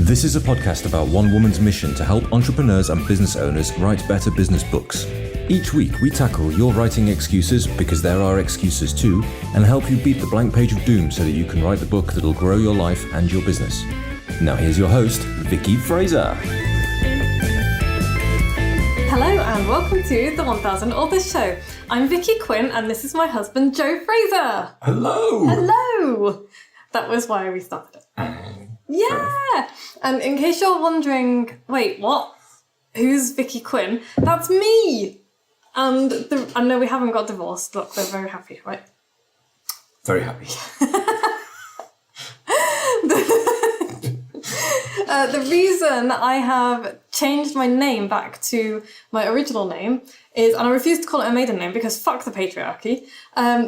This is a podcast about one woman's mission to help entrepreneurs and business owners write better business books. Each week, we tackle your writing excuses, because there are excuses too, and help you beat the blank page of doom so that you can write the book that'll grow your life and your business. Now here's your host, Vicky Fraser. Hello and welcome to the 1000 Authors Show. I'm Vicky Quinn and this is my husband, Joe Fraser. Hello! Hello! That was why we started it. Yeah! And in case you're wondering, wait, what? Who's Vicky Quinn? That's me! And I know we haven't got divorced. Look, we're very happy, right? Very happy. The reason I have changed my name back to my original name is, and I refuse to call it a maiden name because fuck the patriarchy,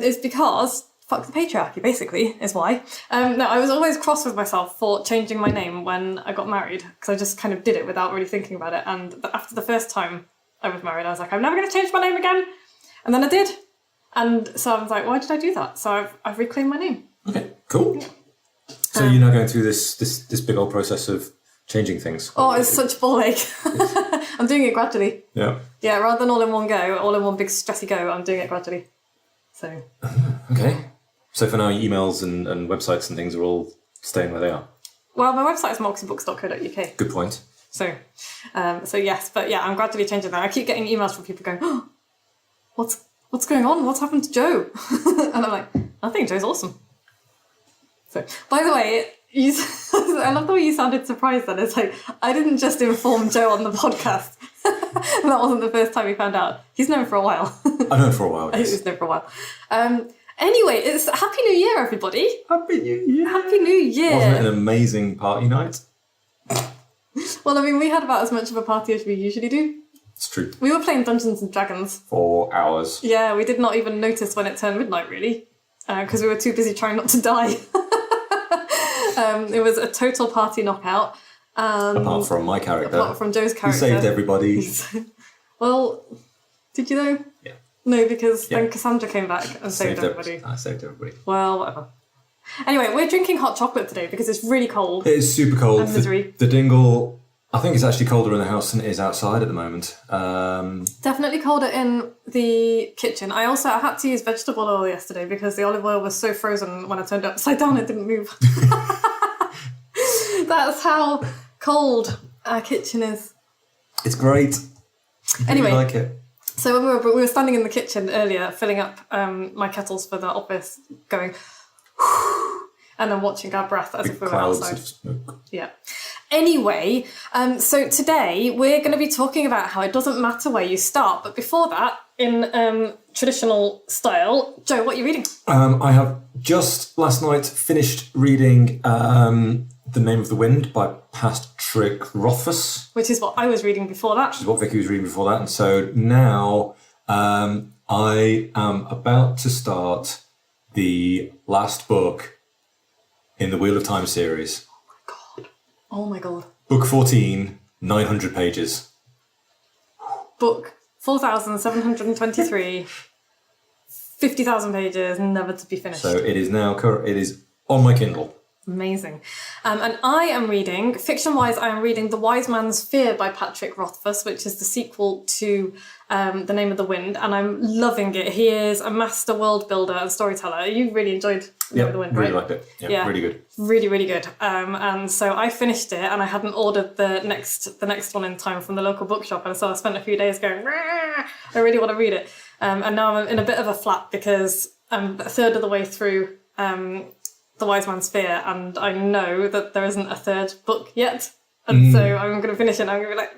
is because, fuck the patriarchy basically, is why. No, I was always cross with myself for changing my name when I got married, because I just kind of did it without really thinking about it. And after the first time I was married, I was like, I'm never going to change my name again. And then I did. And so I was like, why did I do that? So I've reclaimed my name. Okay, cool. Yeah. So you're now going through this big old process of changing things. Oh, it's such a ball ache. I'm doing it gradually. Yeah. Yeah, rather than all in one go, all in one big stressy go, I'm doing it gradually. So. Okay. So for now, emails and websites and things are all staying where they are. Well, my website is moxybooks.co.uk. Good point. So yes, but yeah, I'm gradually changing that. I keep getting emails from people going, oh, what's going on? What's happened to Joe? And I'm like, nothing, Joe's awesome. So, by the way, I love the way you sounded surprised then. It's like, I didn't just inform Joe on the podcast. That wasn't the first time he found out. He's known for a while. I've known for a while, yes. He's known for a while. Anyway, it's Happy New Year, everybody. Happy New Year. Happy New Year. Wasn't it an amazing party night? Well, I mean, we had about as much of a party as we usually do. It's true. We were playing Dungeons and Dragons. For hours. Yeah, we did not even notice when it turned midnight, really, because we were too busy trying not to die. It was a total party knockout. Apart from my character. Apart from Joe's character. He saved everybody. Well, did you though? Yeah. No, because then Cassandra came back and saved everybody. I saved everybody. Well, whatever. Anyway, we're drinking hot chocolate today because it's really cold. It is super cold. And misery. The dingle, I think it's actually colder in the house than it is outside at the moment. Definitely colder in the kitchen. I had to use vegetable oil yesterday because the olive oil was so frozen when I turned it upside down it didn't move. That's how cold our kitchen is. It's great. I anyway, really like it. So when we were standing in the kitchen earlier, filling up my kettles for the office, going, and then watching our breath as if we were outside. Of smoke. Yeah. Anyway, so today we're going to be talking about how it doesn't matter where you start. But before that, in traditional style, Joe, what are you reading? I have just last night finished reading The Name of the Wind by Patrick Rothfuss. Which is what I was reading before that. Which is what Vicky was reading before that. And so now I am about to start the last book in the Wheel of Time series. Oh my god. Book 14, 900 pages. Book 4,723, 50,000 pages, never to be finished. So it is on my Kindle. Amazing. And I am reading, fiction-wise, I am reading The Wise Man's Fear by Patrick Rothfuss, which is the sequel to The Name of the Wind, and I'm loving it. He is a master world builder and storyteller. You really enjoyed The Name of the Wind, right? Really liked it. Yeah, really good. Really, really good. And so I finished it, and I hadn't ordered the next one in time from the local bookshop, and so I spent a few days going, rah, I really want to read it. And now I'm in a bit of a flap because I'm a third of the way through The Wise Man's Fear, and I know that there isn't a third book yet, and so I'm going to finish it and I'm going to be like,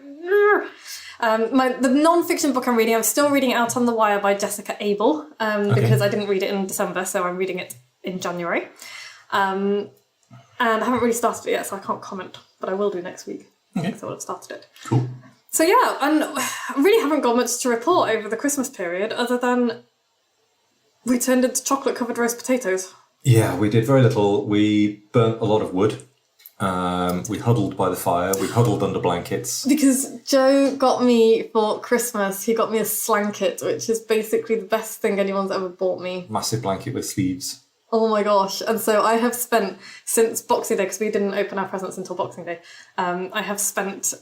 the non-fiction book I'm reading, I'm still reading Out on the Wire by Jessica Abel, because I didn't read it in December, so I'm reading it in January, and I haven't really started it yet, so I can't comment, but I will do next week, so I'll have started it. Cool. So yeah, and I really haven't got much to report over the Christmas period, other than we turned into chocolate-covered roast potatoes. Yeah, we did very little. We burnt a lot of wood. We huddled by the fire. We huddled under blankets. Because Joe got me for Christmas, he got me a slanket, which is basically the best thing anyone's ever bought me. Massive blanket with sleeves. Oh my gosh. And so I have spent, since Boxing Day, because we didn't open our presents until Boxing Day, I have spent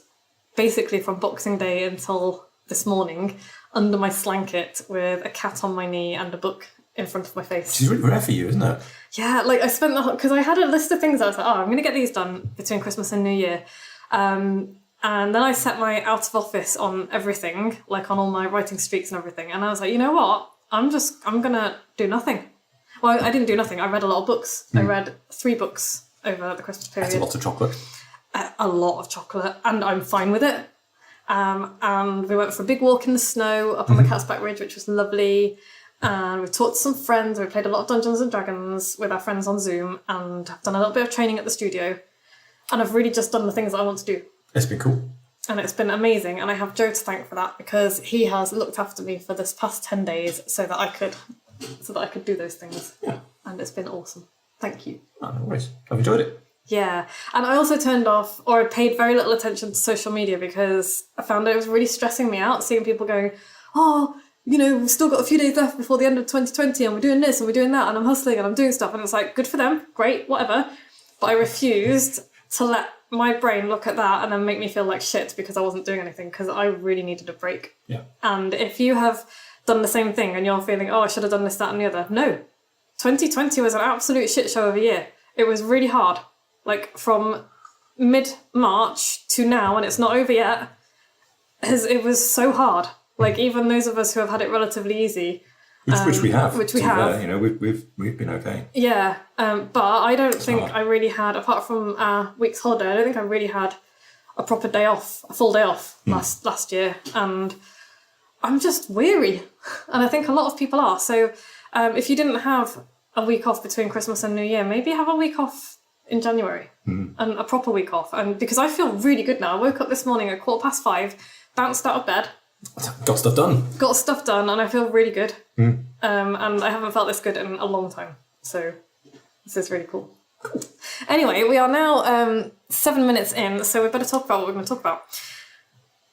basically from Boxing Day until this morning under my slanket with a cat on my knee and a book in front of my face. Which is really rare for you, isn't it? Yeah, like I spent the whole, because I had a list of things I was like, I'm going to get these done between Christmas and New Year. And then I set my out of office on everything, like on all my writing streaks and everything. And I was like, you know what? I'm going to do nothing. Well, I didn't do nothing. I read a lot of books. I read 3 books over the Christmas period. That's a lot of chocolate. A lot of chocolate, and I'm fine with it. And we went for a big walk in the snow up on the Cat's Back Ridge, which was lovely. And we talked to some friends. We played a lot of Dungeons and Dragons with our friends on Zoom, and I've done a little bit of training at the studio. And I've really just done the things that I want to do. It's been cool. And it's been amazing. And I have Joe to thank for that, because he has looked after me for this past 10 days so that I could do those things. Yeah. And it's been awesome. Thank you. Oh, no worries. I've enjoyed it. Yeah. And I also turned off, or I paid very little attention to social media, because I found that it was really stressing me out, seeing people going, we've still got a few days left before the end of 2020 and we're doing this and we're doing that and I'm hustling and I'm doing stuff. And it's like, good for them. Great, whatever. But I refused to let my brain look at that and then make me feel like shit because I wasn't doing anything, because I really needed a break. Yeah. And if you have done the same thing and you're feeling, I should have done this, that and the other. No. 2020 was an absolute shit show of a year. It was really hard. Like from mid-March to now, and it's not over yet, it was so hard. Like even those of us who have had it relatively easy. Which we have. Which we have. We've been okay. Yeah. But I don't think I really had, apart from a week's holiday, I don't think I really had a proper day off, a full day off last year. And I'm just weary. And I think a lot of people are. So if you didn't have a week off between Christmas and New Year, maybe have a week off in January and a proper week off. And because I feel really good now. I woke up this morning at 5:15, bounced out of bed. Got stuff done. And I feel really good. And I haven't felt this good in a long time. So this is really cool. Anyway, we are now 7 minutes in, so we better talk about what we're going to talk about.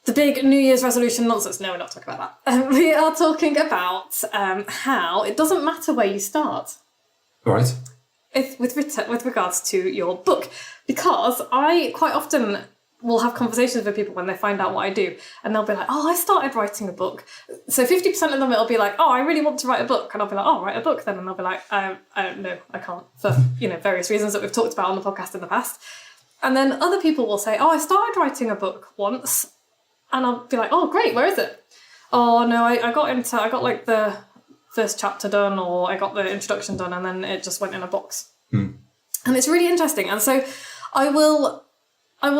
The big New Year's resolution nonsense. No, we're not talking about that. We are talking about how it doesn't matter where you start. All right. With regards to your book. Because I quite often will have conversations with people when they find out what I do, and they'll be like, I started writing a book. So 50% of them, it'll be like, I really want to write a book. And I'll be like, write a book then. And they'll be like, no, I can't, for various reasons that we've talked about on the podcast in the past. And then other people will say, I started writing a book once. And I'll be like, great, where is it? Oh, no, I got like the first chapter done, or I got the introduction done, and then it just went in a box. And it's really interesting. And so I will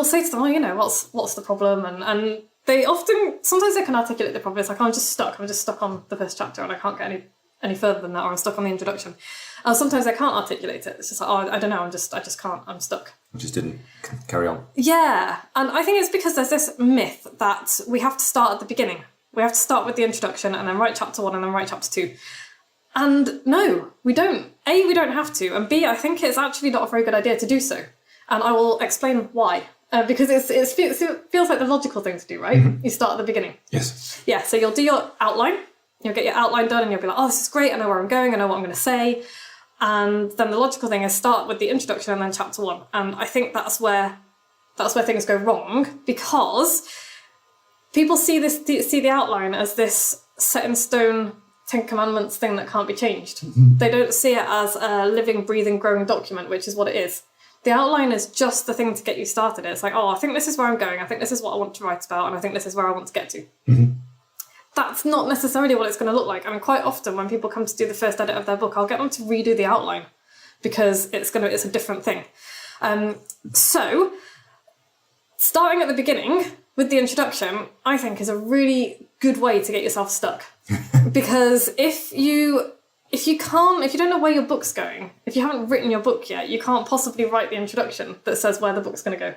say to them, what's the problem? And they sometimes they can articulate the problem. It's like, I'm just stuck on the first chapter and I can't get any further than that, or I'm stuck on the introduction. And sometimes they can't articulate it. It's just like, I don't know, I just can't, I'm stuck. I just didn't carry on. Yeah. And I think it's because there's this myth that we have to start at the beginning. We have to start with the introduction and then write chapter 1 and then write chapter 2. And no, we don't. A, we don't have to. And B, I think it's actually not a very good idea to do so. And I will explain why. Because it feels like the logical thing to do, right? You start at the beginning. Yes. Yeah, so you'll do your outline. You'll get your outline done and you'll be like, this is great. I know where I'm going. I know what I'm going to say. And then the logical thing is start with the introduction and then chapter 1. And I think that's where things go wrong, because people see the outline as this set in stone 10 Commandments thing that can't be changed. They don't see it as a living, breathing, growing document, which is what it is. The outline is just the thing to get you started. It's like, I think this is where I'm going. I think this is what I want to write about. And I think this is where I want to get to. That's not necessarily what it's going to look like. I mean, quite often when people come to do the first edit of their book, I'll get them to redo the outline because it's a different thing. So starting at the beginning with the introduction, I think, is a really good way to get yourself stuck. Because if you don't know where your book's going, if you haven't written your book yet, you can't possibly write the introduction that says where the book's going to go.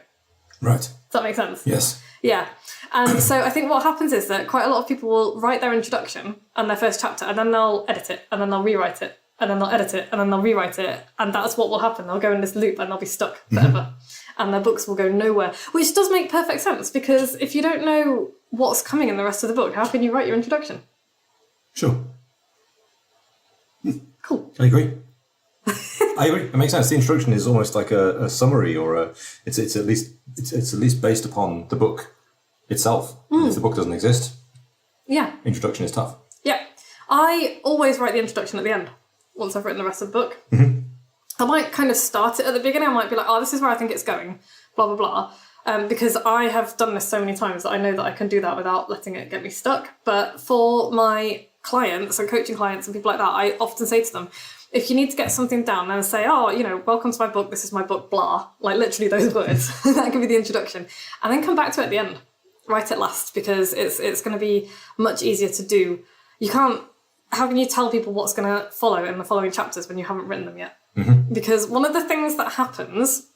Right. Does that make sense? Yes. Yeah. And so I think what happens is that quite a lot of people will write their introduction and their first chapter, and then they'll edit it, and then they'll rewrite it, and then they'll edit it, and then they'll rewrite it. And that's what will happen. They'll go in this loop and they'll be stuck forever. And their books will go nowhere, which does make perfect sense, because if you don't know what's coming in the rest of the book, how can you write your introduction? Sure. Cool. I agree. I agree. It makes sense. The introduction is almost like a summary, or it's at least based upon the book itself. And if the book doesn't exist, introduction is tough. Yeah. I always write the introduction at the end, once I've written the rest of the book. I might kind of start it at the beginning. I might be like, oh, this is where I think it's going, blah, blah, blah. Because I have done this so many times that I know that I can do that without letting it get me stuck. But for my clients and coaching clients and people like that, I often say to them, if you need to get something down, then say, oh, welcome to my book, this is my book, blah. Like literally those words. That can be the introduction. And then come back to it at the end. Write it last, because it's going to be much easier to do. How can you tell people what's going to follow in the following chapters when you haven't written them yet? Because one of the things that happens,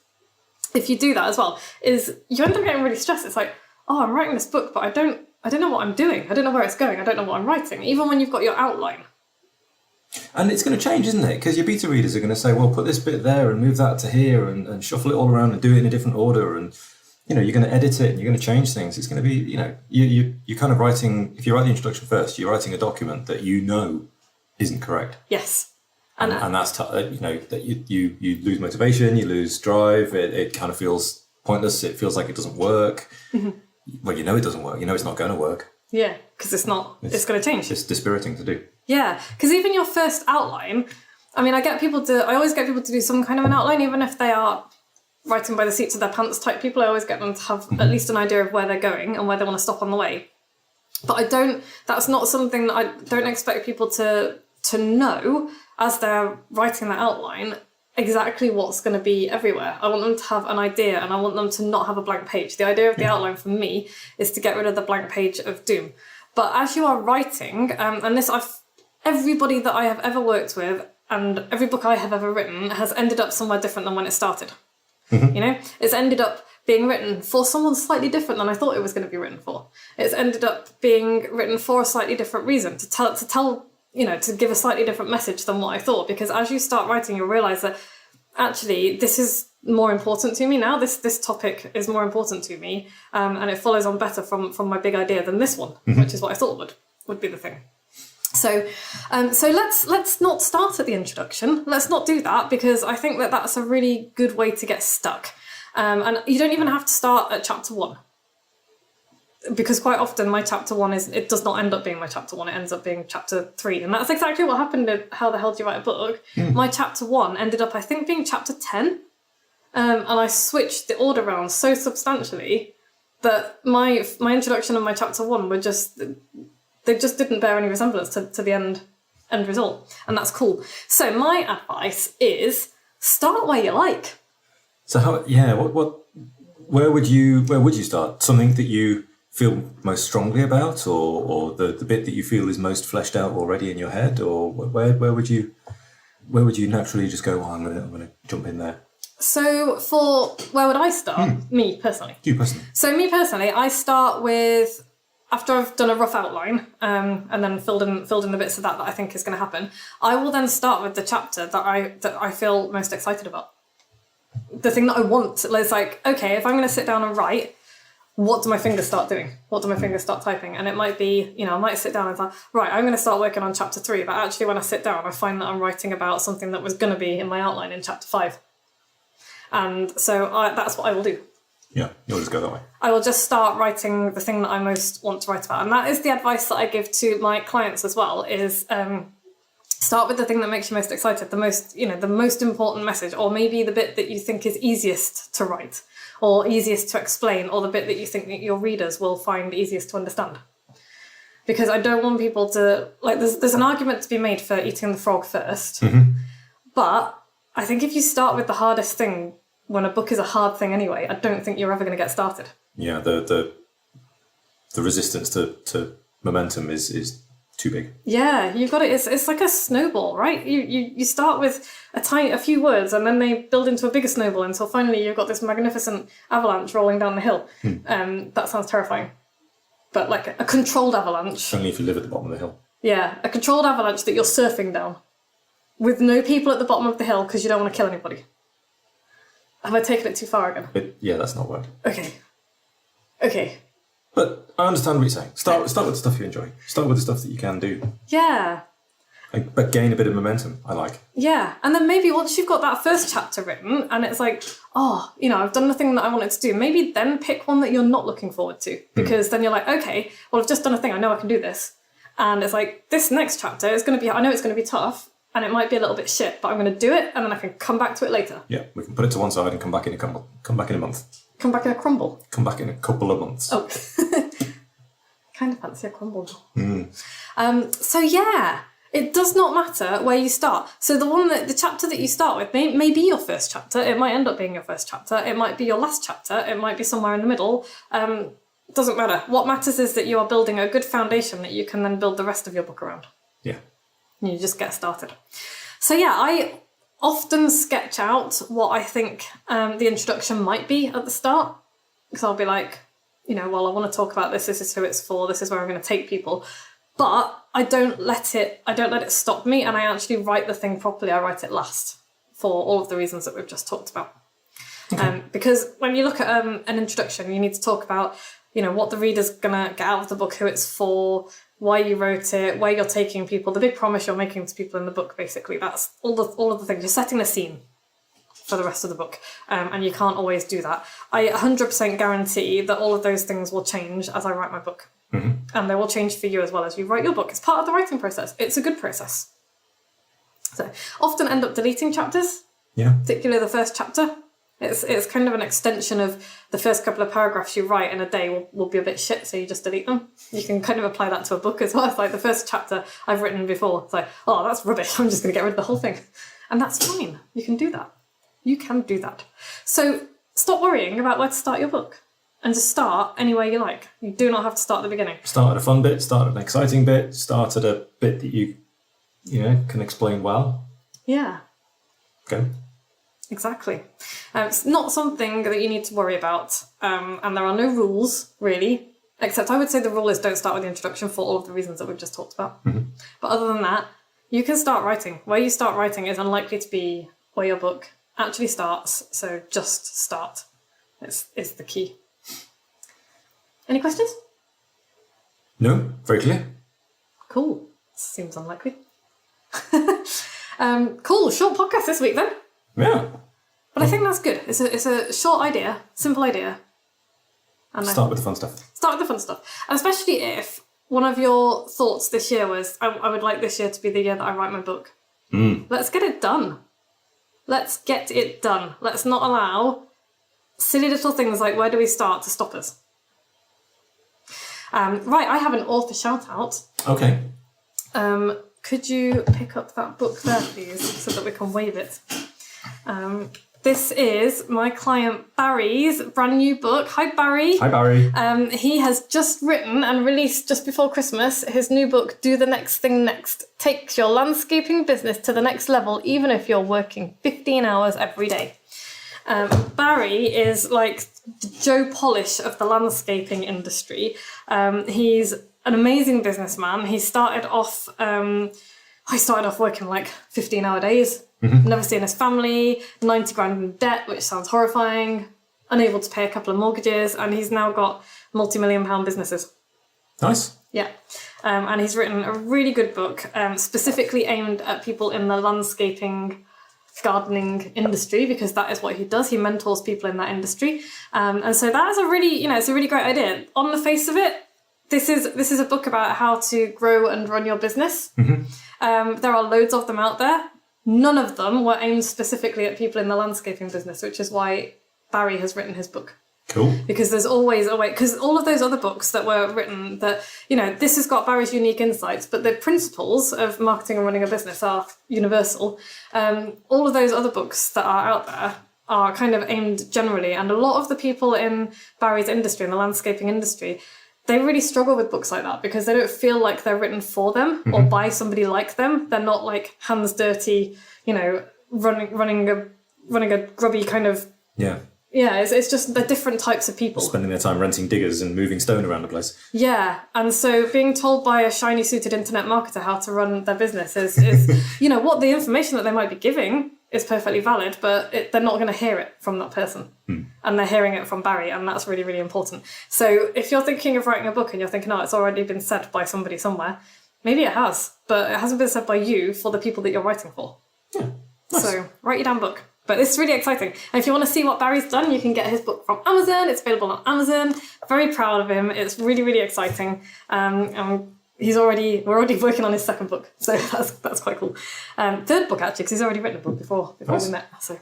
if you do that as well, is you end up getting really stressed. It's like, oh, I'm writing this book, but I don't know what I'm doing. I don't know where it's going. I don't know what I'm writing, even when you've got your outline. And it's going to change, isn't it? Because your beta readers are going to say, well, put this bit there and move that to here and shuffle it all around and do it in a different order. And, you're going to edit it and you're going to change things. It's going to be, you're kind of writing, if you write the introduction first, you're writing a document that isn't correct. Yes. And that's, that you lose motivation, you lose drive, it kind of feels pointless, it feels like it doesn't work. Well, it doesn't work, it's not going to work. Yeah, because it's going to change. It's dispiriting to do. Yeah, because even your first outline, I always get people to do some kind of an outline, even if they are writing by the seats of their pants type people. I always get them to have at least an idea of where they're going and where they want to stop on the way. But that's not something that I don't expect people to know as they're writing that outline exactly what's going to be everywhere. I want them to have an idea, and I want them to not have a blank page. The idea of the outline for me is to get rid of the blank page of doom. But as you are writing, and this everybody that I have ever worked with and every book I have ever written has ended up somewhere different than when it started. It's ended up being written for someone slightly different than I thought it was going to be written for. It's ended up being written for a slightly different reason, to tell to give a slightly different message than what I thought. Because as you start writing, you'll realise that actually this is more important to me now. This topic is more important to me, and it follows on better from my big idea than this one, which is what I thought would be the thing. So let's not start at the introduction. Let's not do that, because I think that that's a really good way to get stuck. And you don't even have to start at chapter 1. Because quite often my chapter 1 it does not end up being my chapter 1, it ends up being chapter 3. And that's exactly what happened in How the Hell Do You Write a Book? My chapter 1 ended up, I think, being chapter 10. And I switched the order around so substantially that my introduction and my chapter 1 were they just didn't bear any resemblance to the end result. And that's cool. So my advice is start where you like. So where would you start? Something that you feel most strongly about, or the bit that you feel is most fleshed out already in your head, or where would you naturally just go, I'm gonna jump in there? So where would I start? Me personally. You personally. So me personally, I start with, after I've done a rough outline, and then filled in the bits of that I think is going to happen, I will then start with the chapter that I feel most excited about. The thing that I want. It's like, okay, if I'm going to sit down and write, what do my fingers start doing? What do my fingers start typing? And it might be, I might sit down and think, right, I'm going to start working on chapter 3, but actually when I sit down, I find that I'm writing about something that was going to be in my outline in chapter 5. And so that's what I will do. Yeah, you'll just go that way. I will just start writing the thing that I most want to write about. And that is the advice that I give to my clients as well, is start with the thing that makes you most excited, the most important message, or maybe the bit that you think is easiest to write, or easiest to explain, or the bit that you think that your readers will find easiest to understand. Because I don't want people to, there's an argument to be made for eating the frog first, but I think if you start with the hardest thing, when a book is a hard thing anyway, I don't think you're ever going to get started. Yeah, the resistance to momentum is too big. Yeah, you've got it. It's like a snowball, right? You start with a few words, and then they build into a bigger snowball until finally you've got this magnificent avalanche rolling down the hill. That sounds terrifying, but like a controlled avalanche. Only if you live at the bottom of the hill. Yeah, a controlled avalanche that you're surfing down, with no people at the bottom of the hill because you don't want to kill anybody. Have I taken it too far again? Yeah, that's not word. Okay. But I understand what you're saying. Start with the stuff you enjoy. Start with the stuff that you can do. Yeah. But gain a bit of momentum, I like. Yeah, and then maybe once you've got that first chapter written and it's like, oh, I've done the thing that I wanted to do, maybe then pick one that you're not looking forward to, because then you're like, okay, well, I've just done a thing, I know I can do this. And it's like, this next chapter is going to be, I know it's going to be tough and it might be a little bit shit, but I'm going to do it and then I can come back to it later. Yeah, we can put it to one side and come back in a month. Come back in a crumble? Come back in a couple of months. Oh. Kind of fancy a crumble. So yeah. It does not matter where you start. So the chapter that you start with may be your first chapter. It might end up being your first chapter. It might be your last chapter. It might be somewhere in the middle. Doesn't matter. What matters is that you are building a good foundation that you can then build the rest of your book around. Yeah. And you just get started. So yeah, I often sketch out what I think the introduction might be at the start. Because I'll be like, well, I want to talk about this. This is who it's for. This is where I'm going to take people. But I don't let it stop me, and I actually write the thing properly. I write it last for all of the reasons that we've just talked about. Okay. Because when you look at an introduction, you need to talk about, what the reader's gonna get out of the book, who it's for, why you wrote it, where you're taking people, the big promise you're making to people in the book. Basically, that's all of the things. You're setting the scene for the rest of the book, and you can't always do that. I 100% guarantee that all of those things will change as I write my book. And they will change for you as well as you write your book. It's part of the writing process. It's a good process. So often end up deleting chapters, particularly the first chapter. It's kind of an extension of the first couple of paragraphs you write in a day will be a bit shit, so you just delete them. You can kind of apply that to a book as well. It's like the first chapter I've written before. It's like, oh, that's rubbish. I'm just going to get rid of the whole thing. And that's fine. You can do that. You can do that. So stop worrying about where to start your book. And just start anywhere you like. You do not have to start at the beginning. Start at a fun bit, start at an exciting bit, start at a bit that you can explain well. Yeah. Okay. Exactly. It's not something that you need to worry about. And there are no rules, really. Except I would say the rule is don't start with the introduction for all of the reasons that we've just talked about. But other than that, you can start writing. Where you start writing is unlikely to be where your book actually starts. So just start. It's the key. Any questions? No, very clear. Cool. Seems unlikely. Cool. Short podcast this week then. Yeah. But I think that's good. It's a short idea, simple idea. And start with the fun stuff. Start with the fun stuff. And especially if one of your thoughts this year was, I would like this year to be the year that I write my book. Let's get it done. Let's get it done. Let's not allow silly little things like where do we start to stop us. Right, I have an author shout out. Okay. Could you pick up that book there, please, so that we can wave it? This is my client Barry's brand new book. Hi, Barry. Hi, Barry. He has just written and released just before Christmas his new book, Do the Next Thing Next. Takes your landscaping business to the next level, even if you're working 15 hours every day. Barry is like Joe Polish of the landscaping industry. He's an amazing businessman. He started off working like 15-hour days. Never seen his family, 90 grand in debt, which sounds horrifying, unable to pay a couple of mortgages, and he's now got multi-million-pound businesses. Nice. Yeah. And he's written a really good book, specifically aimed at people in the landscaping gardening industry, because that is what he does. He mentors people in that industry. And so that is a really, it's a really great idea. On the face of it, this is a book about how to grow and run your business. There are loads of them out there. None of them were aimed specifically at people in the landscaping business, which is why Barry has written his book. Cool. Because there's always a way, because all of those other books that were written that, this has got Barry's unique insights, but the principles of marketing and running a business are universal. All of those other books that are out there are kind of aimed generally, and a lot of the people in Barry's industry, in the landscaping industry, they really struggle with books like that because they don't feel like they're written for them or by somebody like them. They're not like hands dirty, running a grubby kind of... Yeah. Yeah, it's just they're different types of people. Spending their time renting diggers and moving stone around the place. Yeah, and so being told by a shiny suited internet marketer how to run their business is what the information that they might be giving is perfectly valid, but they're not going to hear it from that person. And they're hearing it from Barry, and that's really, really important. So if you're thinking of writing a book and you're thinking, it's already been said by somebody somewhere, Maybe it has, but it hasn't been said by you for the people that you're writing for. Yeah. Nice. So write your damn book. But this is really exciting. And if you want to see what Barry's done, you can get his book from Amazon. It's available on Amazon. Very proud of him. It's really, really exciting. And we're already working on his second book. So that's quite cool. Third book, actually, because he's already written a book before Nice. we met. So,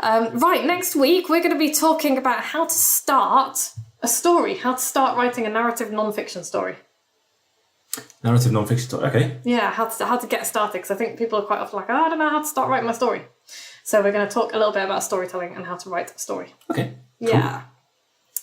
right, next week, we're going to be talking about how to start a story, how to start writing a narrative nonfiction story. Narrative nonfiction story. Okay. Yeah, how to get started, because I think people are quite often like, I don't know how to start writing my story. So we're going to talk a little bit about storytelling and how to write a story. Okay. Cool. Yeah.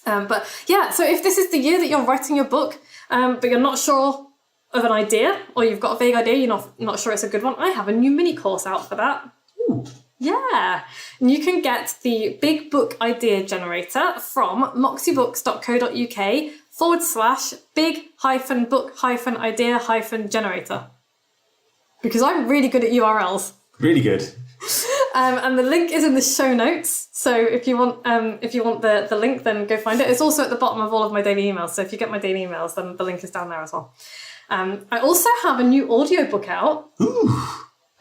But yeah, so if this is the year that you're writing your book, but you're not sure of an idea, or you've got a vague idea, you're not sure it's a good one, I have a new mini course out for that. Ooh. Yeah. And you can get the Big Book Idea Generator from moxiebooks.co.uk/big-book-idea-generator. Because I'm really good at URLs. Really good. And the link is in the show notes. So if you want the link, then go find it. It's also at the bottom of all of my daily emails. So if you get my daily emails, then the link is down there as well. I also have a new audiobook out. Ooh.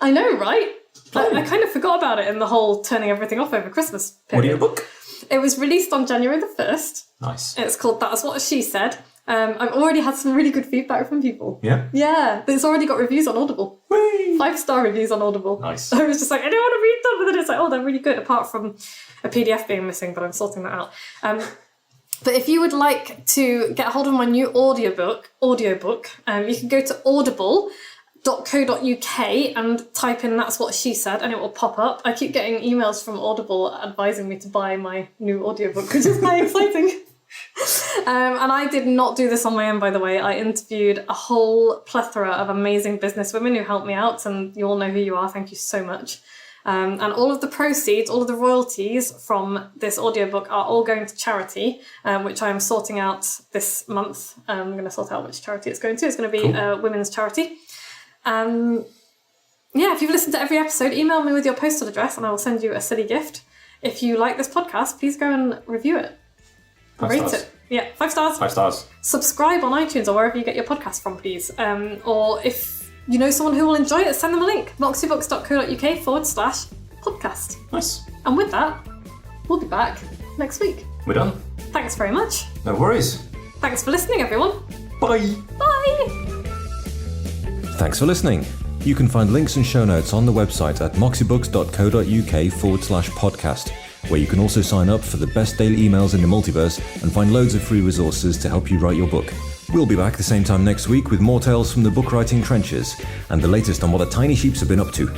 I know, right? I kind of forgot about it in the whole turning everything off over Christmas period. Audiobook? It was released on January the 1st. Nice. It's called That's What She Said. I've already had some really good feedback from people. Yeah? Yeah, it's already got reviews on Audible. Whee! 5-star reviews on Audible. Nice. I was just like, I don't want to read them, but then it's like, oh, they're really good, apart from a PDF being missing, but I'm sorting that out. But if you would like to get hold of my new audiobook, you can go to audible.co.uk and type in That's What She Said, and it will pop up. I keep getting emails from Audible advising me to buy my new audiobook, which is quite exciting. And I did not do this on my own, by the way. I interviewed a whole plethora of amazing businesswomen who helped me out, and you all know who you are. Thank you so much. And all of the proceeds, all of the royalties from this audiobook are all going to charity, which I am sorting out this month. I'm going to sort out which charity it's going to. It's going to be a women's charity. Yeah, if you've listened to every episode, email me with your postal address and I will send you a silly gift. If you like this podcast, please go and review it. 5 Rate stars. it. Yeah, 5 stars. 5 stars. Subscribe on iTunes or wherever you get your podcast from, please. Or if you know someone who will enjoy it, send them a link. moxiebooks.co.uk/podcast. Nice. And with that, we'll be back next week. We're done. Thanks very much. No worries. Thanks for listening, everyone. Bye. Bye. Thanks for listening. You can find links and show notes on the website at moxiebooks.co.uk/podcast, where you can also sign up for the best daily emails in the multiverse and find loads of free resources to help you write your book. We'll be back the same time next week with more tales from the book writing trenches and the latest on what the tiny sheeps have been up to.